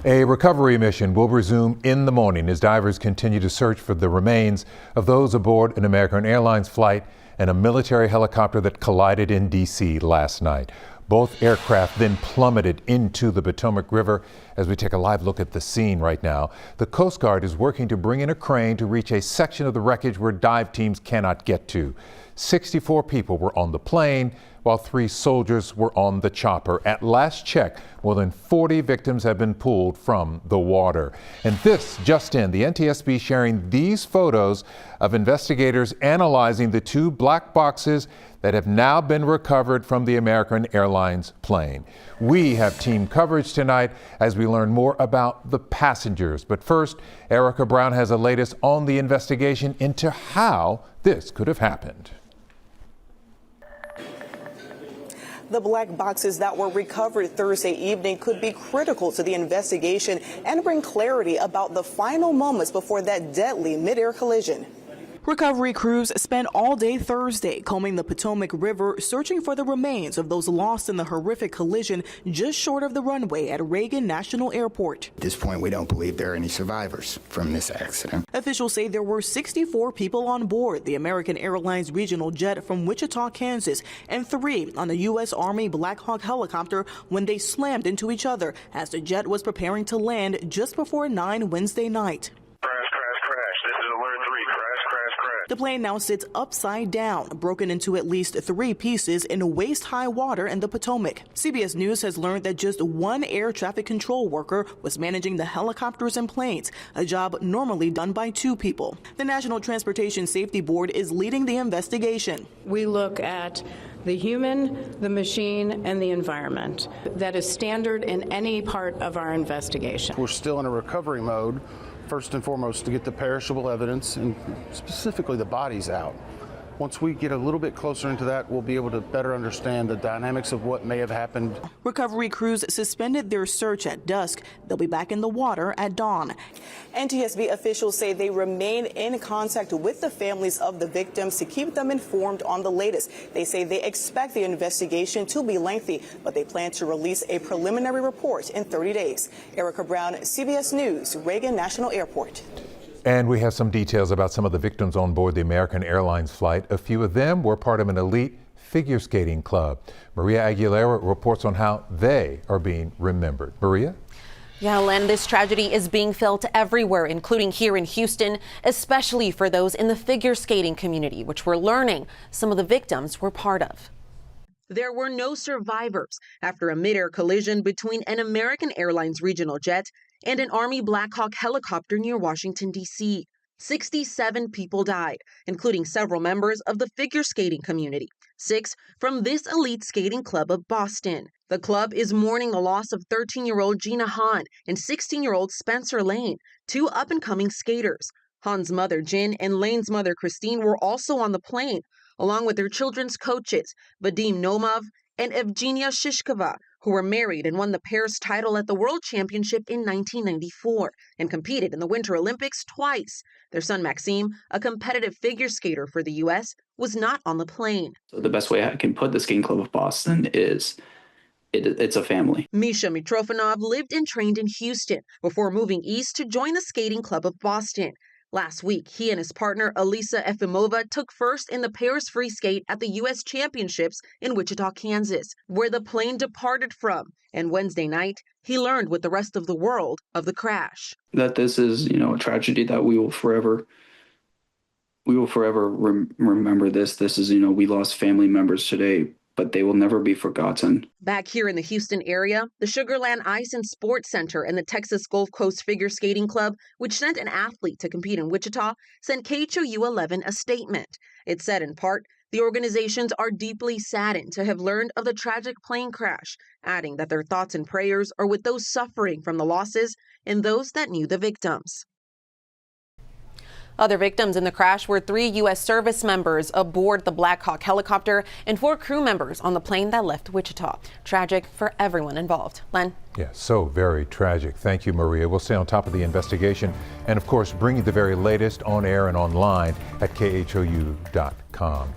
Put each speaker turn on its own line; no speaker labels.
A recovery mission will resume in the morning as divers continue to search for the remains of those aboard an American Airlines flight and a military helicopter that collided in D.C. last night. Both aircraft then plummeted into the Potomac River. As we take a live look at the scene right now, the Coast Guard is working to bring in a crane to reach a section of the wreckage where dive teams cannot get to. 64 people were on the plane, while 3 soldiers were on the chopper. At last check, more than 40 victims have been pulled from the water. And this just in, the NTSB sharing these photos of investigators analyzing the 2 black boxes that have now been recovered from the American Airlines plane. We have team coverage tonight as we learn more about the passengers. But first, Erica Brown has the latest on the investigation into how this could have happened.
The black boxes that were recovered Thursday evening could be critical to the investigation and bring clarity about the final moments before that deadly mid-air collision. Recovery crews spent all day Thursday combing the Potomac River, searching for the remains of those lost in the horrific collision just short of the runway at Reagan National Airport.
At this point, we don't believe there are any survivors from this accident.
Officials say there were 64 people on board the American Airlines regional jet from Wichita, Kansas, and 3 on the U.S. Army Black Hawk helicopter when they slammed into each other as the jet was preparing to land just before 9 Wednesday night. The plane now sits upside down, broken into at least 3 pieces in waist-high water in the Potomac. CBS News has learned that just 1 air traffic control worker was managing the helicopters and planes, a job normally done by 2 people. The National Transportation Safety Board is leading the investigation.
We look at the human, the machine, and the environment. That is standard in any part of our investigation.
We're still in a recovery mode. First and foremost, to get the perishable evidence and specifically the bodies out. Once we get a little bit closer into that, we'll be able to better understand the dynamics of what may have happened.
Recovery crews suspended their search at dusk. They'll be back in the water at dawn. NTSB officials say they remain in contact with the families of the victims to keep them informed on the latest. They say they expect the investigation to be lengthy, but they plan to release a preliminary report in 30 days. Erica Brown, CBS News, Reagan National Airport.
And we have some details about some of the victims on board the American Airlines flight. A few of them were part of an elite figure skating club. Maria Aguilera reports on how they are being remembered. Maria?
Yeah, Len, this tragedy is being felt everywhere, including here in Houston, especially for those in the figure skating community, which we're learning some of the victims were part of. There were no survivors after a mid-air collision between an American Airlines regional jet and an Army Black Hawk helicopter near Washington, D.C. 67 people died, including several members of the figure skating community, 6 from this elite skating club of Boston. The club is mourning the loss of 13-year-old Gina Hahn and 16-year-old Spencer Lane, 2 up-and-coming skaters. Hahn's mother, Jen, and Lane's mother, Christine, were also on the plane, along with their children's coaches, Vadim Nomov and Evgenia Shishkova, who were married and won the pair's title at the World Championship in 1994 and competed in the Winter Olympics twice. Their son, Maxime, a competitive figure skater for the U.S., was not on the plane.
So the best way I can put the Skating Club of Boston is it's a family.
Misha Mitrofanov lived and trained in Houston before moving east to join the Skating Club of Boston. Last week, he and his partner, Elisa Efimova, took first in the pairs free skate at the U.S. Championships in Wichita, Kansas, where the plane departed from. And Wednesday night, he learned with the rest of the world of the crash.
That this is, a tragedy that we will forever remember this. This is, we lost family members today, but they will never be forgotten.
Back here in the Houston area, the Sugarland Ice and Sports Center and the Texas Gulf Coast Figure Skating Club, which sent an athlete to compete in Wichita, sent KHOU 11 a statement. It said in part, the organizations are deeply saddened to have learned of the tragic plane crash, adding that their thoughts and prayers are with those suffering from the losses and those that knew the victims. Other victims in the crash were 3 U.S. service members aboard the Black Hawk helicopter and 4 crew members on the plane that left Wichita. Tragic for everyone involved. Len?
Yeah, so very tragic. Thank you, Maria. We'll stay on top of the investigation and, of course, bring you the very latest on air and online at khou.com.